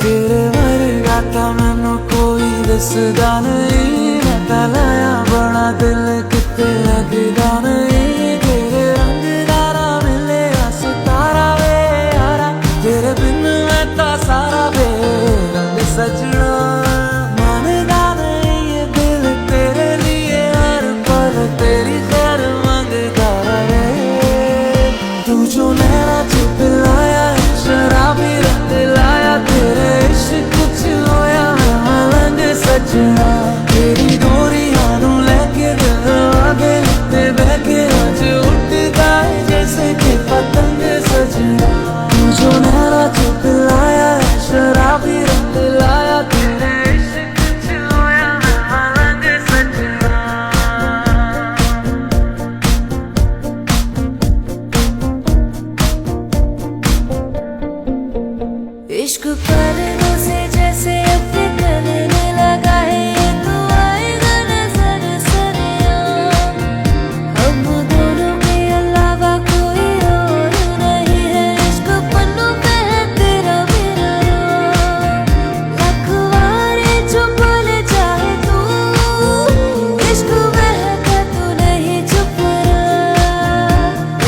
तेरे वर्गा ता मैनू कोई दसदा नहीं, मैं तां लाया बड़ा दिल किते लगदा नहीं। तेरे रंग दारा मिले सितारा वे यारा, तेरे बिन मैं तां सारा बेरंग सजना। मानदा नहीं ये दिल तेरे लिए हर पल तेरी खैर मंगदा रहे। तू जो नैना च पिलाया है शराबी रंग लाया, तेरे इश्क च होया मैं मलंग सजना। तेरी डोरियां नू लेके दिल आगे लिते बहके आज उड़दा है जैसे कि पतंग सजना। तू जो नैना च पिलाया है शराबी रंग लाया, तेरे इश्क च होया मैं मलंग सजना। इश्क पर्दों से जैसे अपने करने लगा है, ये तो आएगा नजर सरेआम। हम दोनों के अलावा कोई और नहीं है, इश्क पन्नों पे है तेरा मेरा नाम। लखवारे जो बोले चाहे तू, इश्क महका तू नहीं चुप रहा।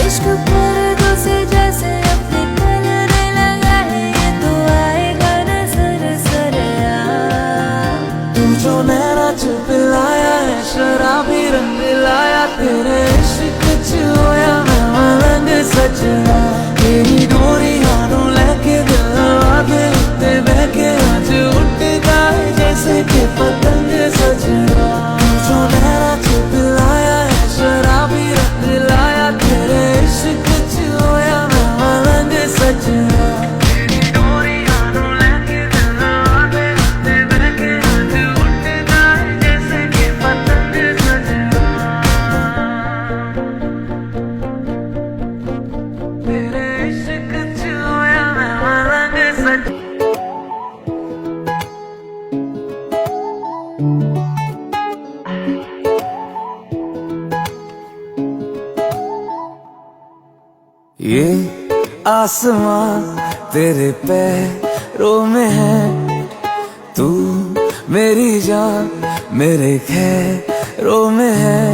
इश्क पर्दों से जैसे अपने करने लगा है, ये तो आएगा नजर सरेआम। तू जो नैना च पिलाया है शराबी रंग लाया, तेरे इश्क च होया मैं मलंग सजना। तेरी डोरियां नू लेके दिल आगे लिते बहके आज उड़दा है जैसे कि पतंग सजना। तू जो नैना च पिलाया है शराबी रंग लाया, तेरे इश्क च होया मैं मलंग सजना। तेरी डोरियां नू लेके दिल आगे लिते बहके आज उड़दा है जैसे कि पतंग सजना। तेरे इश्क च होया मैं मलंग सजना। ये आसमां तेरे पैरों में है, तू मेरी जान मेरे खैरों में है।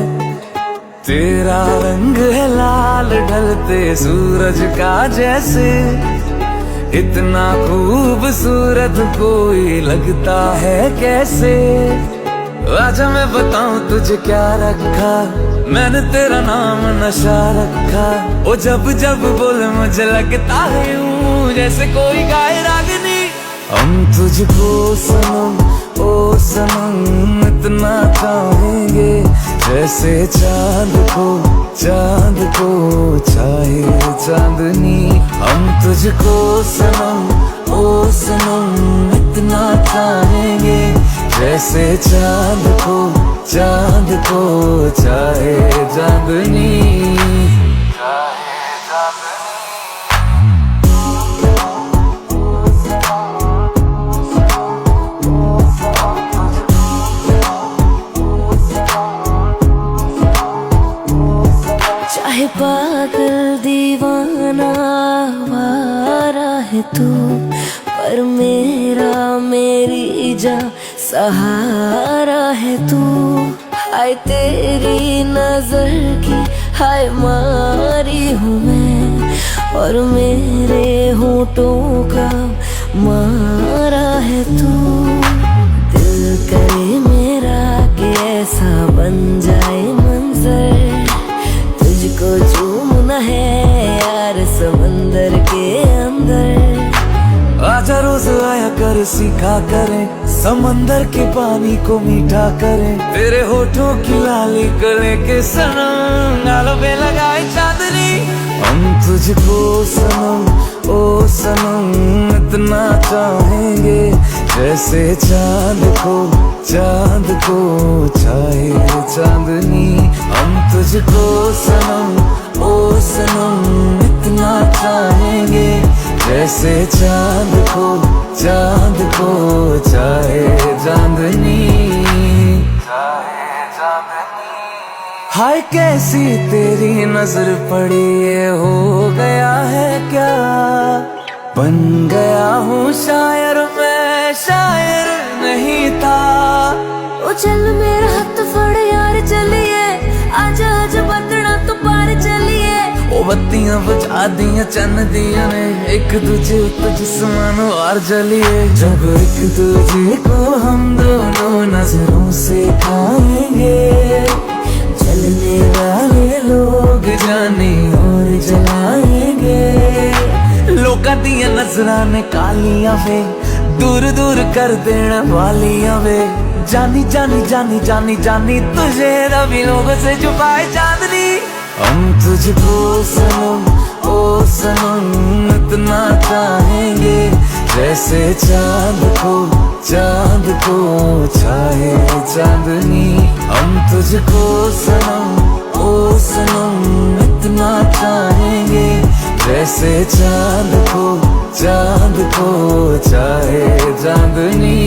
तेरा रंग है लाल ढलते सूरज का जैसे, इतना खूबसूरत कोई लगता है कैसे। आजा मैं बताऊं तुझे क्या रखा, मैंने तेरा नाम नशा रखा। ओ जब जब बोले मुझे लगता है यूं जैसे कोई गाए रागनी। हम तुझको सनम ओ सनम इतना चाहेंगे, जैसे चांद को चाहे चांदनी। हम तुझको सनम ओ सनम इतना चाहेंगे, जैसे चांद को चाहे चांदनी। चाहे पागल दीवाना आवारा है तू, पर मेरी जान सहारा है तू। हाय तेरी नजर की हाय मारी हूँ मैं, और मेरे होठों का मारा है तू। दिल करे मेरा कि ऐसा बन जाए मंजर, तुझको झूमना है यार समंदर के अंदर। आजा रोज आया कर सीखा करें, समंदर के पानी को मीठा करें। तेरे होठों की लाली गले के सनम गालों पे लगाए चांदनी। हम तुझको सनम, ओ सनम इतना चाहेंगे, जैसे चांद को चाहे चांदनी। हम तुझको सनम, ओ सनम इतना चाहेंगे, जैसे चांद को चाहे चांदनी। हाय कैसी तेरी नजर पड़ी, ये हो गया है क्या? बन गया हूँ शायर, मैं शायर नहीं था। ओ चल मेरा हाथ फड़ यार चलिए, आजा आजा बंदना तो पार चलिए। ओ बत्तियां बुझा दिया चन्न दिया ने, एक दूजे तो जिस्मानो और जलिए। जब एक दूजे को हम दोनों नजरों से खाएंगे, चलने वाले लोग जाने और जलाएंगे। लोका दिया नजरां ने कालियां वे, दूर दूर कर देने वालियां वे। जानी जानी जानी जानी जानी तुझे रवि लोगों से छुपाए चांदनी। हम तुझको सनम, ओ सनम इतना चाहेंगे, जैसे चांद को चाहे चांदनी। हम तुझको सनम, ओ सनम इतना चाहेंगे, जैसे चांद को चाहे चांदनी।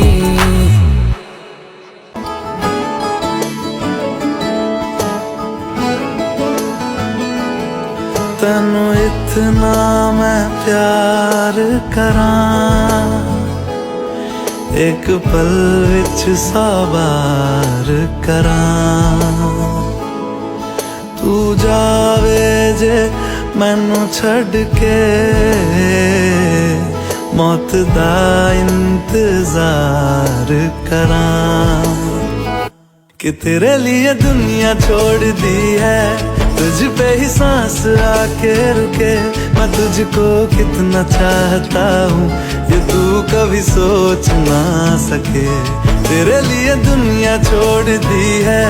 तैनू इतना मैं प्यार करां, एक पल विच साबार करां। तू जावे जे मैनू छड़ के, मौत दा इंतजार करां। कि तेरे लिए दुनिया छोड़ दी है, तुझ पे ही सांस आके रुके। मैं तुझको कितना चाहता हूँ, ये तू कभी सोच ना सके। तेरे लिए दुनिया छोड़ दी है,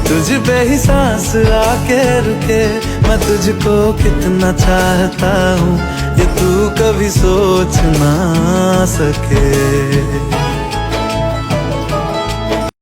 तुझ पे ही सांस आके रुके। मैं तुझको कितना चाहता हूँ, ये तू कभी सोच ना सके।